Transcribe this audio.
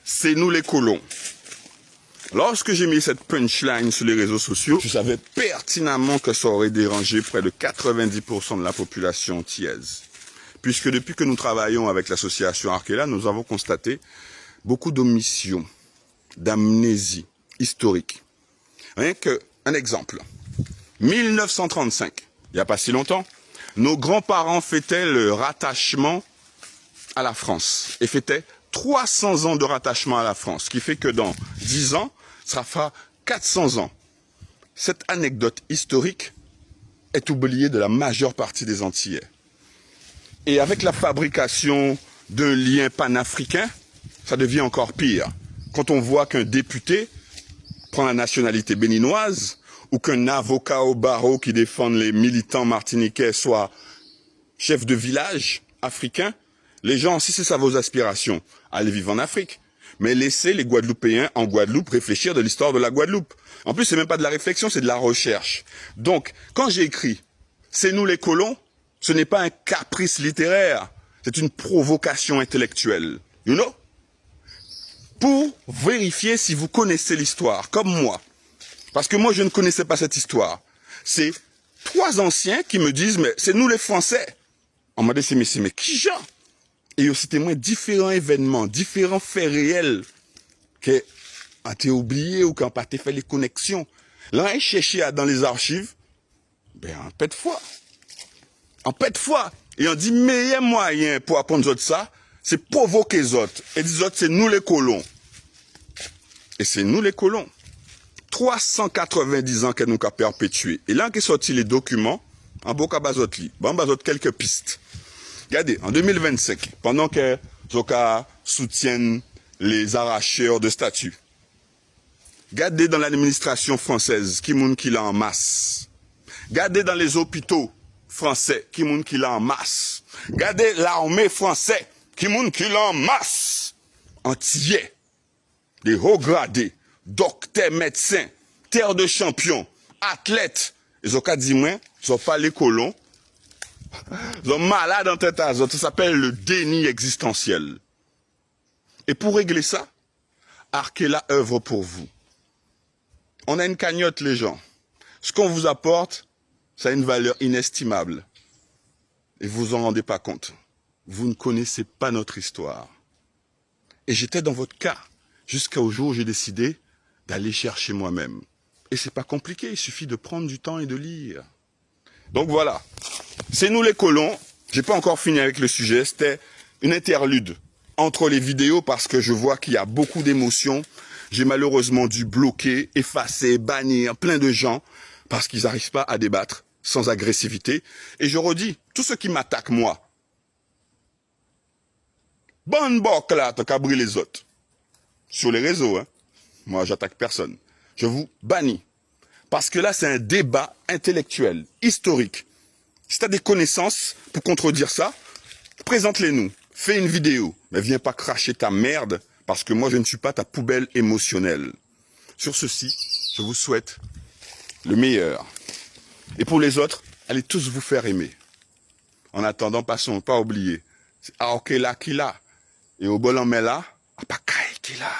c'est nous les colons. Lorsque j'ai mis cette punchline sur les réseaux sociaux, je savais pertinemment que ça aurait dérangé près de 90% de la population antillaise. Puisque depuis que nous travaillons avec l'association Arkela, nous avons constaté beaucoup d'omissions, d'amnésie historique. Rien qu'un exemple. 1935, il n'y a pas si longtemps, nos grands-parents fêtaient le rattachement à la France et fêtaient 300 ans de rattachement à la France, ce qui fait que dans 10 ans, ça fera 400 ans. Cette anecdote historique est oubliée de la majeure partie des Antillais. Et avec la fabrication d'un lien panafricain, ça devient encore pire. Quand on voit qu'un député prend la nationalité béninoise ou qu'un avocat au barreau qui défend les militants martiniquais soit chef de village africain, les gens, si c'est ça vos aspirations, allez vivre en Afrique. Mais laissez les Guadeloupéens en Guadeloupe réfléchir de l'histoire de la Guadeloupe. En plus, c'est même pas de la réflexion, c'est de la recherche. Donc, quand j'ai écrit « C'est nous les colons », ce n'est pas un caprice littéraire, c'est une provocation intellectuelle. You know? Pour vérifier si vous connaissez l'histoire, comme moi. Parce que moi, je ne connaissais pas cette histoire. C'est 3 anciens qui me disent « Mais c'est nous les Français ». On m'a dit « Mais qui genre ?» Et aussi témoin différents événements, différents faits réels qui ont été oubliés ou qui n'ont pas été fait les connexions. Là, on cherché dans les archives, ben, en paix de foi. En paix de foi. Et on dit, meilleur moyen pour apprendre autres ça, c'est provoquer les autres. Et les autres, c'est nous les colons. Et c'est nous les colons. 390 ans qu'elle nous a perpétué. Et là, qui sorti les documents, en boca bazotli. Bon, bazot quelques pistes. Regardez, en 2025, pendant que Zoka soutiennent les arracheurs de statues, regardez dans l'administration française, qui moun qui l'a en masse. Regardez dans les hôpitaux français, qui moun qui l'a en masse. Regardez l'armée française, qui moun qui l'a en masse. Antillais, des hauts gradés, docteurs, médecins, terre de champions, athlètes. Et Zoka dit moi, ils sont pas les colons. Ils sont malades en tête à ça s'appelle le déni existentiel. Et pour régler ça, Arkela œuvre pour vous. On a une cagnotte, les gens. Ce qu'on vous apporte, ça a une valeur inestimable. Et vous vous en rendez pas compte. Vous ne connaissez pas notre histoire. Et j'étais dans votre cas, jusqu'au jour où j'ai décidé d'aller chercher moi-même. Et c'est pas compliqué, il suffit de prendre du temps et de lire. Donc voilà. C'est nous les colons. J'ai pas encore fini avec le sujet. C'était une interlude entre les vidéos parce que je vois qu'il y a beaucoup d'émotions. J'ai malheureusement dû bloquer, effacer, bannir plein de gens parce qu'ils n'arrivent pas à débattre sans agressivité. Et je redis, tous ceux qui m'attaquent moi, bonne boc là, t'as qu'à brûler les autres. Sur les réseaux, hein. Moi, j'attaque personne. Je vous bannis. Parce que là, c'est un débat intellectuel, historique. Si tu as des connaissances pour contredire ça, présente-les-nous. Fais une vidéo. Mais viens pas cracher ta merde, parce que moi, je ne suis pas ta poubelle émotionnelle. Sur ceci, je vous souhaite le meilleur. Et pour les autres, allez tous vous faire aimer. En attendant, passons, pas oublier. C'est Arkela qui l'a. Et au bol en met là, à pas qui l'a.